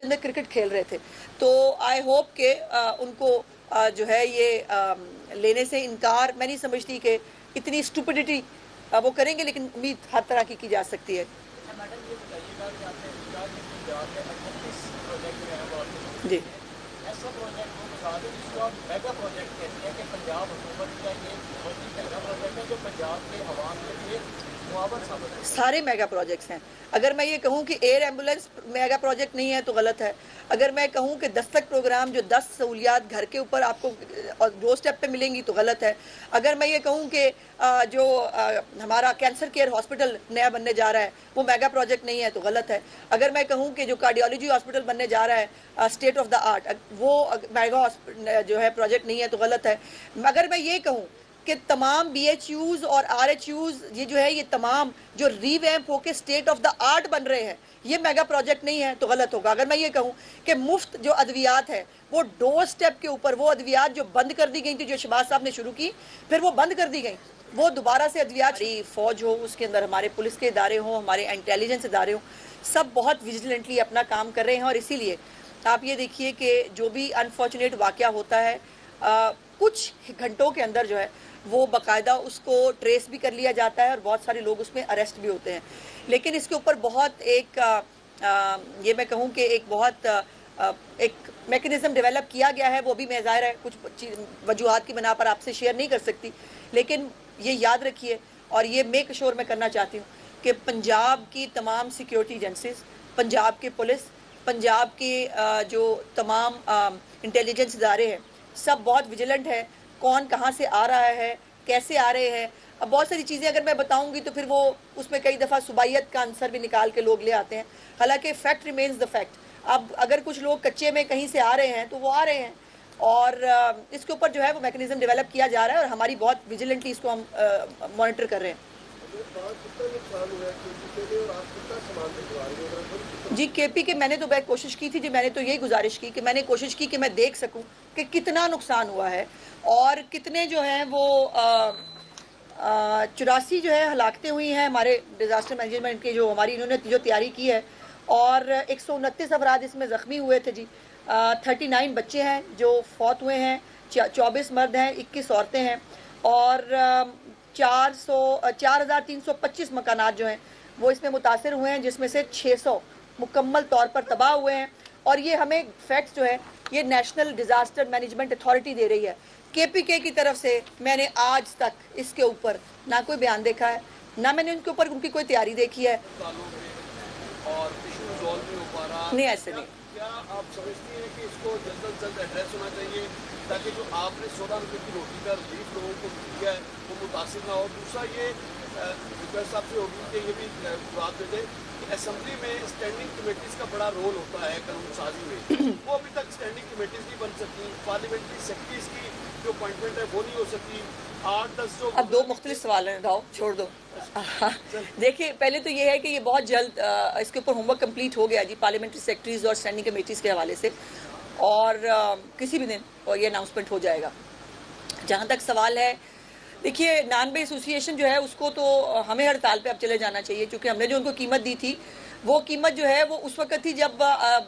अंदर क्रिकेट खेल रहे थे। तो आई होप के उनको जो है ये लेने से इनकार मैं नहीं समझती कि इतनी स्टुपिडिटी वो करेंगे, लेकिन उम्मीद हर तरह की जा सकती है। मैडम ये बताइएगा कि आपने कहा कि पंजाब में 38 प्रोजेक्ट जो है वो जी ऐसा प्रोजेक्ट वो बता दें जिसको आप मेगा प्रोजेक्ट कहते हैं कि पंजाब हुकूमत का ये बहुत ही मेगा प्रोजेक्ट है जो पंजाब के आवाम के लिए मुआवन साबित है। सारे मेगा प्रोजेक्ट्स हैं। अगर मैं ये कहूँ कि एयर एम्बुलेंस मेगा प्रोजेक्ट नहीं है तो गलत है। अगर मैं कहूँ कि दस्तक प्रोग्राम जो 10 सहूलियात घर के ऊपर आपको डोर स्टेप पे मिलेंगी तो गलत है। अगर मैं ये कहूँ कि जो हमारा कैंसर केयर हॉस्पिटल नया बनने जा रहा है वो मेगा प्रोजेक्ट नहीं है तो गलत है। अगर मैं कहूँ कि जो कार्डियोलॉजी हॉस्पिटल बनने जा रहा है स्टेट ऑफ द आर्ट वो मेगा जो है प्रोजेक्ट नहीं है तो गलत है। अगर मैं ये कहूँ कि तमाम BHUs और RHUs ये जो है ये तमाम जो रीवैम्प होके स्टेट ऑफ द आर्ट बन रहे हैं ये मेगा प्रोजेक्ट नहीं है तो गलत होगा। अगर मैं ये कहूँ कि मुफ्त जो अद्वियात है वो डोर स्टेप के ऊपर वो अद्वियात जो बंद कर दी गई थी, जो शहबाज साहब ने शुरू की फिर वो बंद कर दी गई, वो दोबारा से अद्वियात फौज हो, उसके अंदर हमारे पुलिस के इदारे हों, हमारे इंटेलिजेंस इदारे हों, सब बहुत विजिलेंटली अपना काम कर रहे हैं। और इसीलिए आप ये देखिए कि जो भी अनफॉर्चुनेट वाक़या होता है कुछ घंटों के अंदर जो है वो बाकायदा उसको ट्रेस भी कर लिया जाता है और बहुत सारे लोग उसमें अरेस्ट भी होते हैं। लेकिन इसके ऊपर बहुत एक ये मैं कहूँ कि एक बहुत एक मैकेनिज़्म डेवलप किया गया है। वो भी मैं ज़ाहिर है कुछ वजूहात की बिना पर आपसे शेयर नहीं कर सकती, लेकिन ये याद रखिए और ये मेक श्योर मैं करना चाहती हूँ कि पंजाब की तमाम सिक्योरिटी एजेंसीज, पंजाब की पुलिस, पंजाब के जो तमाम इंटेलिजेंस इदारे हैं सब बहुत विजिलेंट है। कौन कहाँ से आ रहा है, कैसे आ रहे हैं, अब बहुत सारी चीज़ें अगर मैं बताऊंगी तो फिर वो उसमें कई दफ़ा सुबाइयत का आंसर भी निकाल के लोग ले आते हैं। हालांकि फैक्ट रिमेन्स द फैक्ट। अब अगर कुछ लोग कच्चे में कहीं से आ रहे हैं तो वो आ रहे हैं और इसके ऊपर जो है वो मैकेनिज़्म डेवलप किया जा रहा है और हमारी बहुत विजिलेंटली इसको हम मॉनिटर कर रहे हैं। जी KP के मैंने तो कोशिश की थी जी, मैंने तो यही गुजारिश की कि मैंने कोशिश की कि मैं देख सकूं कि कितना नुकसान हुआ है और कितने जो हैं वो 84 जो है हलाकतें हुई हैं हमारे डिज़ास्टर मैनेजमेंट की जो हमारी इन्होंने जो तैयारी की है और 129 अफराद इसमें ज़ख्मी हुए थे जी। 39 बच्चे हैं जो फौत हुए हैं, 24 मर्द हैं, 21 औरतें हैं और 4,325 मकानात जो हैं वो इसमें मुतासर हुए हैं, जिसमें से 600 मुकम्मल तौर पर तबाह हुए हैं। और ये हमें फैक्ट्स जो है ये नेशनल डिज़ास्टर मैनेजमेंट अथॉरिटी दे रही है। KPK की तरफ से मैंने आज तक इसके ऊपर ना कोई बयान देखा है, ना मैंने उनके ऊपर उनकी कोई तैयारी देखी है। और नहीं, ऐसे नहीं। क्या आप समझती हैं कि इसको जल्द से जल्द एड्रेस होना चाहिए ताकि जो आपने 16 रुपये की रोटी का रिलीफ लोगों को दिया है वो मुतासिर ना हो? दूसरा ये रिक्वेस्ट आपसे होगी कि ये भी बात दे दें कि असेंबली में स्टैंडिंग कमेटीज़ का बड़ा रोल होता है कानून साजी में, वो अभी तक स्टैंडिंग कमेटीज़ नहीं बन सकती, पार्लियामेंट्री सेक्रेटरीज की जो अपॉइंटमेंट है वो नहीं हो सकती। 8-10 जो अब दो मुख्तलिफ सवाल हैं, गाओ छोड़ दो। देखिए पहले तो ये है कि ये बहुत जल्द इसके ऊपर होमवर्क कंप्लीट हो गया जी पार्लियामेंट्री सेक्रेटरीज और स्टैंडिंग कमेटीज़ के हवाले से और किसी भी दिन और ये अनाउंसमेंट हो जाएगा। जहाँ तक सवाल है, देखिए नान-बे एसोसिएशन जो है उसको तो हमें हड़ताल पे अब चले जाना चाहिए, क्योंकि हमने जो उनको कीमत दी थी वो कीमत जो है वो उस वक्त थी जब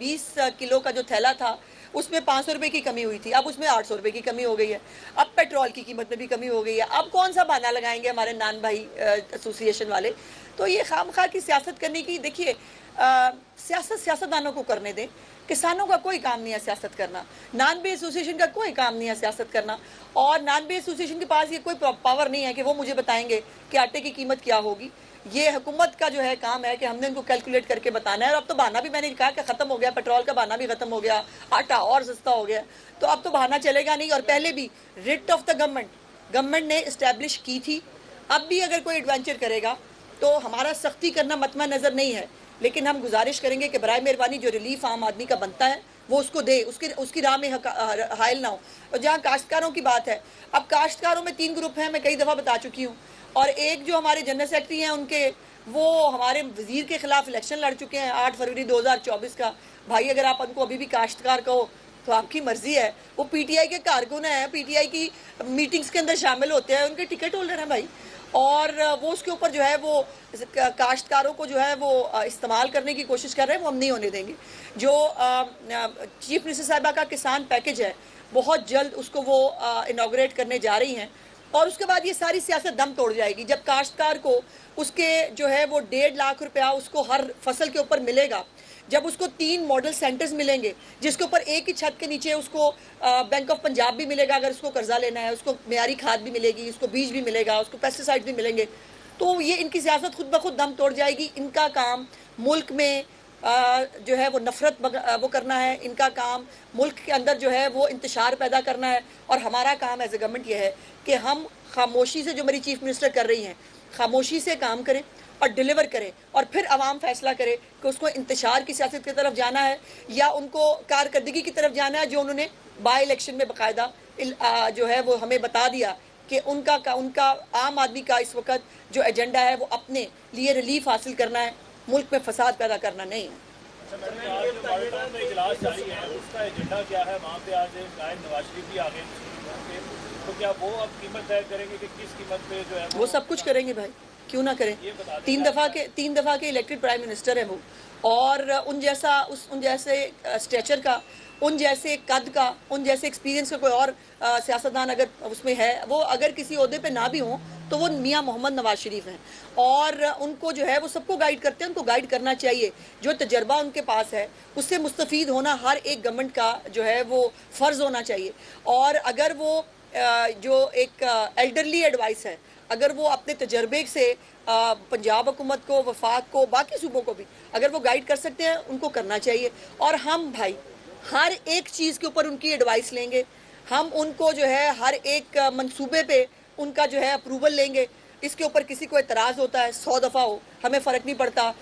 20 किलो का जो थैला था उसमें 500 रुपये की कमी हुई थी, अब उसमें 800 रुपये की कमी हो गई है। अब पेट्रोल की कीमत में भी कमी हो गई है। अब कौन सा बहाना लगाएंगे हमारे नान भाई एसोसिएशन वाले? तो ये खामखा की सियासत करने की, देखिए सियासत सियासतदानों को करने दें। किसानों का कोई काम नहीं है सियासत करना, नान-बे एसोसिएशन का कोई काम नहीं है सियासत करना और नान-बे एसोसिएशन के पास ये कोई पावर नहीं है कि वो मुझे बताएंगे कि आटे की कीमत क्या होगी। ये हुकूमत का जो है काम है कि हमने उनको कैलकुलेट करके बताना है। और अब तो बहाना भी मैंने कहा कि ख़त्म हो गया, पेट्रोल का बहाना भी ख़त्म हो गया, आटा और सस्ता हो गया, तो अब तो बहाना चलेगा नहीं। और पहले भी रिट ऑफ द गवर्नमेंट ने इस्टेब्लिश की थी, अब भी अगर कोई एडवेंचर करेगा तो हमारा सख्ती करना मतमा नज़र नहीं है, लेकिन हम गुजारिश करेंगे कि बराए मेहरबानी जो रिलीफ आम आदमी का बनता है वो उसको दे, उसकी राह में हायल ना हो। और जहाँ काश्तकारों की बात है, अब काश्तकारों में 3 ग्रुप हैं, मैं कई दफ़ा बता चुकी हूँ। और एक जो हमारे जनरल सेक्रेटरी हैं उनके, वो हमारे वज़ीर के ख़िलाफ़ इलेक्शन लड़ चुके हैं 8 फरवरी 2024 का। भाई अगर आप उनको अभी भी काश्तकार कहो तो आपकी मर्ज़ी है। वो PTI के कारकुन हैं, PTI की मीटिंग्स के अंदर शामिल होते हैं, उनके टिकट होल्डर हैं भाई। और वो उसके ऊपर जो है वो काश्तकारों को जो है वो इस्तेमाल करने की कोशिश कर रहे हैं, वो हम नहीं होने देंगे। जो चीफ मिनिस्टर साहिबा का किसान पैकेज है, बहुत जल्द उसको वो इनॉग्रेट करने जा रही हैं, और उसके बाद ये सारी सियासत दम तोड़ जाएगी जब काश्तकार को उसके जो है वो 1.5 लाख रुपया उसको हर फसल के ऊपर मिलेगा, जब उसको 3 मॉडल सेंटर्स मिलेंगे जिसके ऊपर एक ही छत के नीचे उसको बैंक ऑफ पंजाब भी मिलेगा अगर उसको कर्जा लेना है, उसको मियारी खाद भी मिलेगी, उसको बीज भी मिलेगा, उसको पेस्टिसाइड भी मिलेंगे, तो ये इनकी सियासत खुद ब खुद दम तोड़ जाएगी। इनका काम मुल्क में जो है वो नफरत वो करना है, इनका काम मुल्क के अंदर जो है वो इंतशार पैदा करना है, और हमारा काम एज ए गवर्नमेंट ये है कि हम खामोशी से, जो मेरी चीफ मिनिस्टर कर रही हैं, खामोशी से काम करें और डिलीवर करें, और फिर आवाम फैसला करे कि उसको इंतशार की सियासत की तरफ जाना है या उनको कारकर्दगी की तरफ जाना है, जो उन्होंने बाई इलेक्शन में बाकायदा जो है वो हमें बता दिया कि उनका आम आदमी का इस वक्त जो एजेंडा है वो अपने लिए रिलीफ हासिल करना है, मुल्क में फसाद पैदा करना नहीं है। इजलास जारी है, उसका एजेंडा क्या है? वहाँ पे आज नायब नवाज शरीफ भी आ गए, तो क्या वो अब कीमत तय करेंगे कि किस कीमत पे जो है वो सब कुछ करेंगे भाई, क्यों ना करें। 3 दफ़ा के इलेक्टेड प्राइम मिनिस्टर हैं वो, और उन जैसे स्ट्रेचर का, उन जैसे कद का, उन जैसे एक्सपीरियंस का कोई और सियासतदान अगर उसमें है, वो अगर किसी ओहदे पे ना भी हों तो वो मियाँ मोहम्मद नवाज शरीफ हैं, और उनको जो है वो सबको गाइड करते हैं, उनको गाइड करना चाहिए। जो तजर्बा उनके पास है उससे मुस्तफ़ीद होना हर एक गवर्नमेंट का जो है वो फ़र्ज़ होना चाहिए। और अगर वो जो एक एल्डरली एडवाइस है, अगर वो अपने तजर्बे से पंजाब हुकूमत को, वफाक को, बाकी सूबों को भी अगर वो गाइड कर सकते हैं, उनको करना चाहिए। और हम भाई हर एक चीज़ के ऊपर उनकी एडवाइस लेंगे, हम उनको जो है हर एक मंसूबे पे उनका जो है अप्रूवल लेंगे। इसके ऊपर किसी को एतराज़ होता है 100 दफ़ा हो, हमें फ़र्क नहीं पड़ता।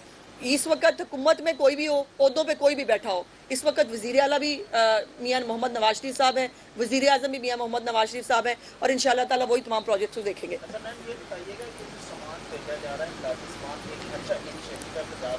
इस वक्त हुकूमत में कोई भी हो, ओहदों पे कोई भी बैठा हो, इस वक्त वज़ीर आला भी मियाँ मोहम्मद नवाज शरीफ साहब हैं, वज़ीर आज़म भी मियाँ मोहम्मद नवाज शरीफ साहब हैं, और इंशाअल्लाह ताला वही तमाम प्रोजेक्ट्स को देखेंगे। अच्छा मैम, ये बताइएगा कि जो सामान भेजा जा रहा है पाकिस्तान में, एक अच्छा इनिशिएटिव का इंतजार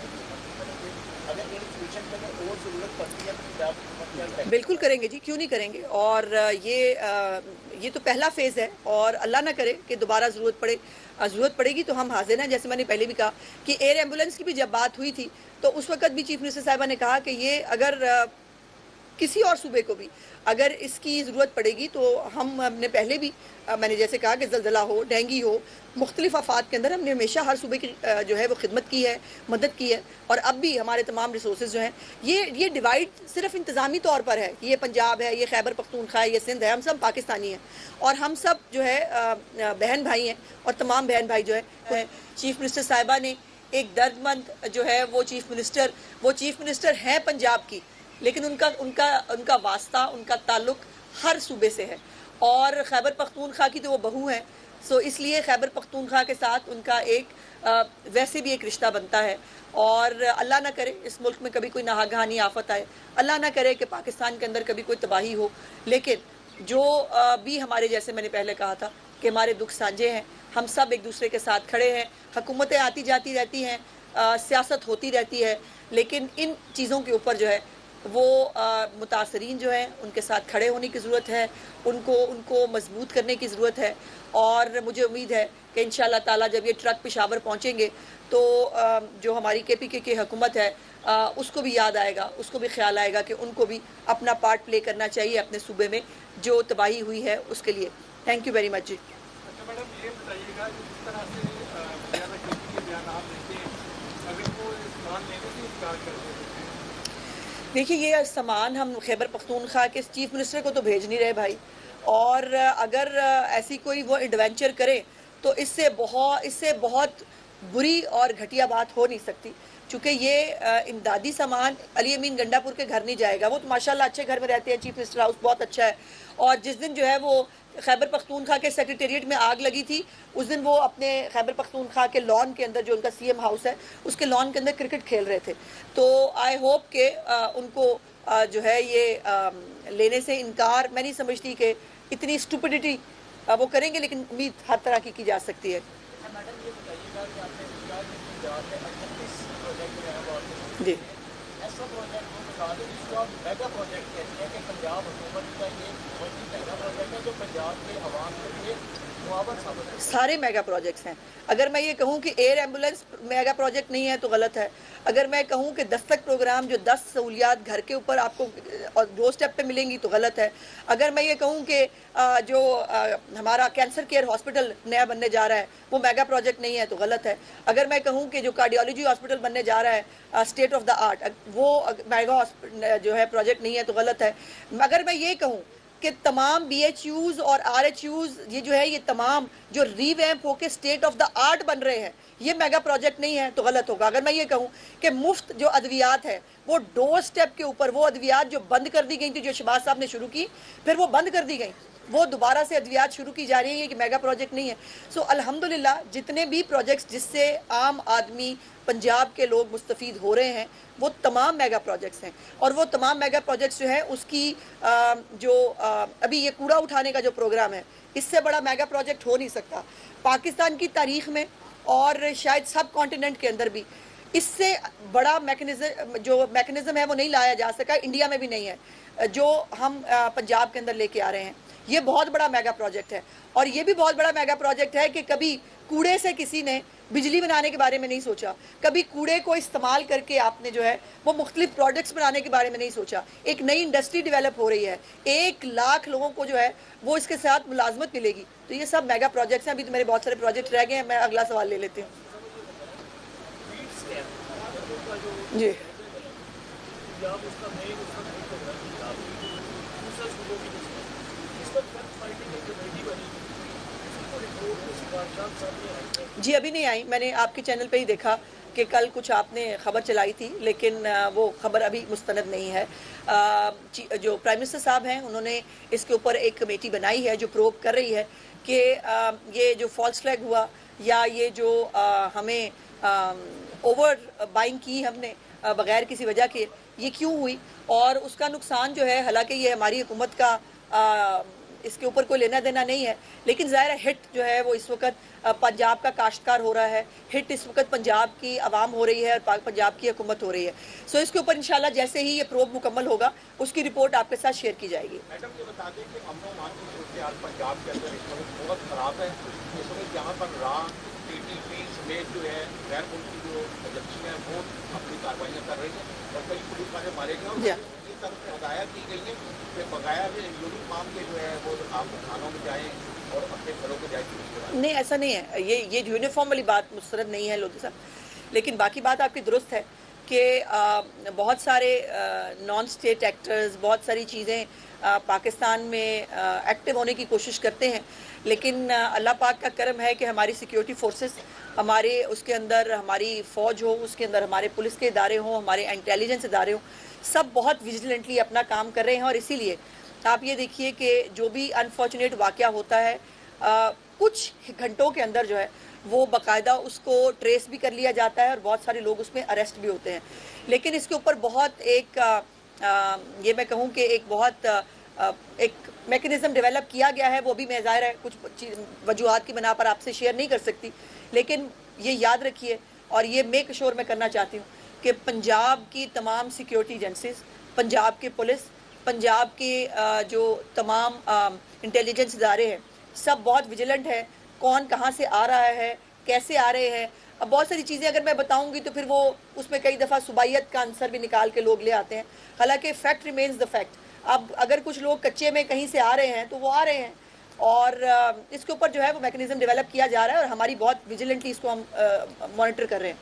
अगर इन फ्यूचर में और ज़रूरत पड़ती है तो पंजाब हुकूमत क्या बिल्कुल करेंगे जी, क्यों नहीं करेंगे। और ये तो पहला फेज़ है, और अल्लाह ना करे कि दोबारा ज़रूरत पड़ेगी तो हम हाजिर हैं। जैसे मैंने पहले भी कहा कि एयर एम्बुलेंस की भी जब बात हुई थी तो उस वक्त भी चीफ मिनिस्टर साहिबा ने कहा कि ये अगर किसी और सूबे को भी अगर इसकी ज़रूरत पड़ेगी तो हमने पहले भी मैंने जैसे कहा कि ज़लज़ला हो, डेंगी हो, मुख्तलिफ आफात के अंदर हमने हमेशा हर सूबे की जो है वो खिदमत की है, मदद की है, और अब भी हमारे तमाम रिसोर्स जो हैं ये डिवाइड सिर्फ इंतज़ामी तौर पर है कि ये पंजाब है, ये खैबर पख्तूनख्वा है, ये सिंध है। हम सब पाकिस्तानी हैं और हम सब जो है बहन भाई हैं, और तमाम बहन भाई जो है चीफ मिनिस्टर साहिबा ने एक दर्दमंद जो है वो चीफ मिनिस्टर हैं पंजाब की, लेकिन उनका वास्ता, उनका ताल्लुक हर सूबे से है, और खैबर पख्तूनख्वा की तो वो बहू हैं, सो इसलिए खैबर पख्तूनख्वा के साथ उनका एक वैसे भी एक रिश्ता बनता है। और अल्लाह ना करे इस मुल्क में कभी कोई नाहगानी आफत आए, अल्लाह ना करे कि पाकिस्तान के अंदर कभी कोई तबाही हो, लेकिन जो भी हमारे, जैसे मैंने पहले कहा था कि हमारे दुख साझे हैं, हम सब एक दूसरे के साथ खड़े हैं। हुकूमतें आती जाती रहती हैं, सियासत होती रहती है, लेकिन इन चीज़ों के ऊपर जो है वो मुतासरीन जो हैं उनके साथ खड़े होने की ज़रूरत है, उनको मजबूत करने की ज़रूरत है। और मुझे उम्मीद है कि इंशाअल्लाह ताला जब ये ट्रक पेशावर पहुँचेंगे तो जो हमारी KPK की हुकूमत है उसको भी याद आएगा, उसको भी ख्याल आएगा कि उनको भी अपना पार्ट प्ले करना चाहिए अपने सूबे में जो तबाही हुई है उसके लिए। थैंक यू वेरी मच जी। अच्छा मैडम, ये बताइएगा कि जिस तरह से KPK बयान आप देते हैं, अगर वो सामान लेने से इनकार कर देते हैं। देखिए, ये सामान हम खैबर पख्तूनख्वा के चीफ मिनिस्टर को तो भेज नहीं रहे भाई, और अगर ऐसी कोई वो एडवेंचर करे तो इससे बहुत बुरी और घटिया बात हो नहीं सकती, क्योंकि ये इमदादी सामान अली अमीन गंडापुर के घर नहीं जाएगा। वो तो माशाल्लाह अच्छे घर में रहते हैं, चीफ मिनिस्टर हाउस बहुत अच्छा है, और जिस दिन जो है वो खैबर पख्तूनख्वा के सेक्रेटेरिएट में आग लगी थी, उस दिन वो अपने खैबर पख्तूनख्वा के लॉन के अंदर, जो उनका CM हाउस है, उसके लॉन के अंदर क्रिकेट खेल रहे थे। तो आई होप के उनको जो है ये लेने से इनकार, मैं नहीं समझती कि इतनी स्टुपिडिटी वो करेंगे, लेकिन उम्मीद हर तरह की जा सकती है। मैडम, ये बताइएगा कि आपने पंजाब में 38 प्रोजेक्ट जो है वो जी, ऐसा प्रोजेक्ट वो बता दें जिसको आप मेगा प्रोजेक्ट कहते हैं कि पंजाब हुकूमत का ये बहुत ही मेगा प्रोजेक्ट है जो पंजाब के आवाम के लिए मुआवजा साबित है। सारे मेगा प्रोजेक्ट्स हैं। अगर मैं ये कहूँ कि एयर एम्बुलेंस मेगा प्रोजेक्ट नहीं है तो गलत है। अगर मैं कहूँ कि दस्तक प्रोग्राम जो 10 सहूलियात घर के ऊपर आपको और डोर स्टेप पे मिलेंगी तो गलत है। अगर मैं ये कहूँ कि जो हमारा कैंसर केयर हॉस्पिटल नया बनने जा रहा है वो मेगा प्रोजेक्ट नहीं है तो गलत है। अगर मैं कहूँ कि जो कार्डियोलॉजी हॉस्पिटल बनने जा रहा है स्टेट ऑफ द आर्ट वो मेगा जो है प्रोजेक्ट नहीं है तो गलत है। अगर मैं ये कहूँ कि तमाम BHUs और RHUs ये जो है ये तमाम जो रीवैम्प होके स्टेट ऑफ द आर्ट बन रहे हैं ये मेगा प्रोजेक्ट नहीं है तो गलत होगा। अगर मैं ये कहूँ कि मुफ्त जो अद्वियात है वो डोर स्टेप के ऊपर वो अद्वियात जो बंद कर दी गई थी जो शहबाज साहब ने शुरू की फिर वो बंद कर दी गई वो दोबारा से अद्वियात शुरू की जा रही है कि मेगा प्रोजेक्ट नहीं है। सो अल्हम्दुलिल्लाह जितने भी प्रोजेक्ट्स जिससे आम आदमी पंजाब के लोग मुस्तफ़ीद हो रहे हैं वो तमाम मेगा प्रोजेक्ट्स हैं और वो तमाम मेगा प्रोजेक्ट्स जो है उसकी अभी ये कूड़ा उठाने का जो प्रोग्राम है इससे बड़ा मेगा प्रोजेक्ट हो नहीं सकता पाकिस्तान की तारीख में और शायद सब कॉन्टिनेंट के अंदर भी। इससे बड़ा मैकेनिज्म है वो नहीं लाया जा सका, इंडिया में भी नहीं है जो हम पंजाब के अंदर लेके आ रहे हैं। ये बहुत बड़ा मेगा प्रोजेक्ट है और ये भी बहुत बड़ा मेगा प्रोजेक्ट है कि कभी कूड़े से किसी ने बिजली बनाने के बारे में नहीं सोचा, कभी कूड़े को इस्तेमाल करके आपने जो है वो मुख्तलिफ प्रोडक्ट्स बनाने के बारे में नहीं सोचा। एक नई इंडस्ट्री डेवलप हो रही है, 1 लाख लोगों को जो है वो इसके साथ मुलाजमत मिलेगी। तो ये सब मेगा प्रोजेक्ट्स हैं। अभी तो मेरे बहुत सारे प्रोजेक्ट रह गए हैं, मैं अगला सवाल ले लेती हूँ जी। जी अभी नहीं आई, मैंने आपके चैनल पे ही देखा कि कल कुछ आपने खबर चलाई थी लेकिन वो खबर अभी मुस्तनद नहीं है। जो प्राइम मिनिस्टर साहब हैं उन्होंने इसके ऊपर एक कमेटी बनाई है जो प्रोब कर रही है कि ये जो फॉल्स फ्लैग हुआ या ये जो हमें ओवर बाइंग की हमने बगैर किसी वजह के ये क्यों हुई और उसका नुकसान जो है, हालांकि ये हमारी हुकूमत का इसके ऊपर कोई लेना देना नहीं है लेकिन ज़ाहिर है हिट जो है वो इस वक्त पंजाब का काश्तकार हो रहा है, हिट इस वक्त पंजाब की आवाम हो रही है और पंजाब की हुकूमत हो रही है। सो इसके ऊपर इंशाल्लाह जैसे ही ये प्रोब मुकम्मल होगा उसकी रिपोर्ट आपके साथ शेयर की जाएगी। मैडम ये बता दें कि अमन अमान की सूरत पंजाब के अंदर इस वक्त बहुत ख़राब है। इस वक्त यहाँ पर TTP समेत जो है गैर मुल्की जो एजेंसी हैं वो अपनी कार्रवाइयाँ कर रही हैं और कई पुलिस वाले मारे गए और ये तरफ हदायत की गई है कि बगैर यूनिफॉर्म के जो है वो आप थानों में जाएँ और अपने घरों को जाए। नहीं ऐसा नहीं है, ये यूनिफॉर्म वाली बात मुस्तरद नहीं है लोधी साहब, लेकिन बाकी बात आपकी दुरुस्त है कि बहुत सारे नॉन स्टेट एक्टर्स बहुत सारी चीज़ें पाकिस्तान में एक्टिव होने की कोशिश करते हैं लेकिन अल्लाह पाक का करम है कि हमारी सिक्योरिटी फोर्सेस हमारे उसके अंदर हमारी फ़ौज हो, उसके अंदर हमारे पुलिस के इदारे हों, हमारे इंटेलिजेंस इदारे हों, सब बहुत विजिलेंटली अपना काम कर रहे हैं। और इसीलिए आप ये देखिए कि जो भी अनफॉर्चुनेट वाक़या होता है कुछ घंटों के अंदर जो है वो बाकायदा उसको ट्रेस भी कर लिया जाता है और बहुत सारे लोग उसमें अरेस्ट भी होते हैं। लेकिन इसके ऊपर बहुत ये मैं कहूँ कि एक बहुत एक मैकेनिज़्म डेवलप किया गया है, वो भी मैं ज़ाहिर है कुछ वजूहात की बिना पर आपसे शेयर नहीं कर सकती, लेकिन ये याद रखिए और ये मेक श्योर मैं करना चाहती हूँ कि पंजाब की तमाम सिक्योरिटी एजेंसीज, पंजाब के पुलिस, पंजाब के जो तमाम इंटेलिजेंस इदारे हैं सब बहुत विजिलेंट है, कौन कहाँ से आ रहा है, कैसे आ रहे हैं। अब बहुत सारी चीज़ें अगर मैं बताऊंगी तो फिर वो उसमें कई दफ़ा सुबाइयत का आंसर भी निकाल के लोग ले आते हैं, हालांकि फैक्ट रिमेन्स द फैक्ट। अब अगर कुछ लोग कच्चे में कहीं से आ रहे हैं तो वो आ रहे हैं और इसके ऊपर जो है वो मैकेनिज़्म डेवलप किया जा रहा है और हमारी बहुत विजिलेंटली इसको हम मॉनिटर कर रहे हैं।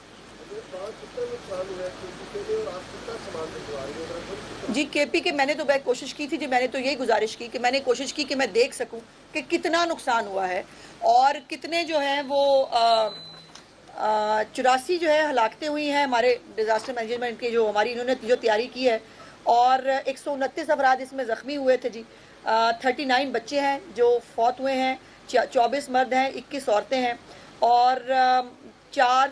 जी KP के मैंने तो कोशिश की थी जी, मैंने तो यही गुजारिश की कि मैंने कोशिश की कि मैं देख सकूं कि कितना नुकसान हुआ है और कितने जो हैं वो 84 जो है हलाकतें हुई हैं हमारे डिज़ास्टर मैनेजमेंट की जो हमारी इन्होंने जो तैयारी की है और 129 अफराद इसमें ज़ख्मी हुए थे जी। 39 बच्चे हैं जो फौत हुए हैं, 24 मर्द हैं, 21 औरतें हैं और 4